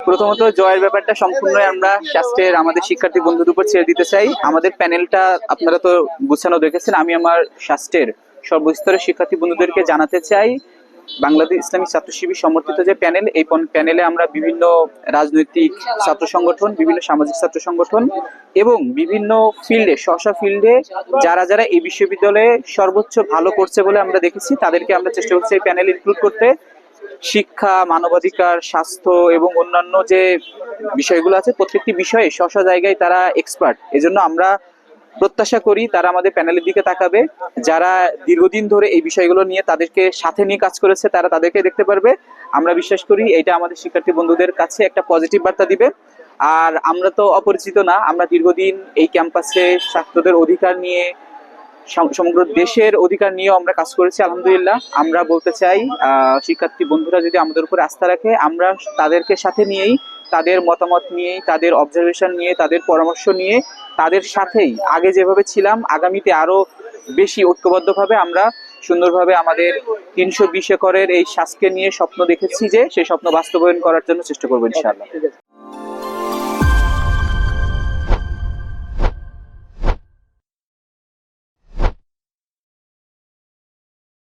প্রথমত জয়ের ব্যাপারটা সম্পূর্ণই আমরা শাস্ত্রের আমাদের শিক্ষার্থী বন্ধুদের উপর ছেড়ে দিতে চাই। আমাদের প্যানেলটা আপনারা তো গুছানো দেখেছেন। আমি আমার শাস্ত্রের সর্বস্তরের শিক্ষার্থী বন্ধুদেরকে জানাতে চাই, বাংলাদেশ ইসলামী ছাত্র শিবির সমর্থিত যে প্যানেল, এই প্যানেলে আমরা বিভিন্ন রাজনৈতিক ছাত্র সংগঠন, বিভিন্ন সামাজিক ছাত্র সংগঠন এবং বিভিন্ন ফিল্ডে, ফিল্ডে যারা যারা এই বিশ্ববিদ্যালয়ে সর্বোচ্চ ভালো করছে বলে আমরা দেখেছি, তাদেরকে আমরা চেষ্টা করছি এই প্যানেল ইনক্লুড করতে। শিক্ষা, মানবাধিকার, স্বাস্থ্য এবং অন্যান্য যে বিষয়গুলো আছে, প্রত্যেকটি বিষয়ে জায়গায় তারা এক্সপার্ট। এজন্য আমরা প্রত্যাশা করি তারা আমাদের প্যানেলের দিকে তাকাবে। যারা দীর্ঘদিন ধরে এই বিষয়গুলো নিয়ে তাদেরকে সাথে নিয়ে কাজ করেছে, তারা তাদেরকে দেখতে পারবে। আমরা বিশ্বাস করি এটা আমাদের শিক্ষার্থী বন্ধুদের কাছে একটা পজিটিভ বার্তা দিবে। আর আমরা তো অপরিচিত না, আমরা দীর্ঘদিন এই ক্যাম্পাসে ছাত্রদের অধিকার নিয়ে, সমগ্র দেশের অধিকার নিয়েও আমরা কাজ করেছি আলহামদুলিল্লাহ। আমরা বলতে চাই শিক্ষার্থী বন্ধুরা যদি আমাদের উপর আস্থা রাখে, আমরা তাদেরকে সাথে নিয়েই, তাদের মতামত নিয়েই, তাদের অবজারভেশন নিয়ে, তাদের পরামর্শ নিয়ে, তাদের সাথেই আগে যেভাবে ছিলাম আগামীতে আরো বেশি ঐক্যবদ্ধভাবে আমরা সুন্দরভাবে আমাদের 320 একরের এই শ্বাসকে নিয়ে স্বপ্ন দেখেছি, যে সেই স্বপ্ন বাস্তবায়ন করার জন্য চেষ্টা করবো ইনশাআল্লাহ।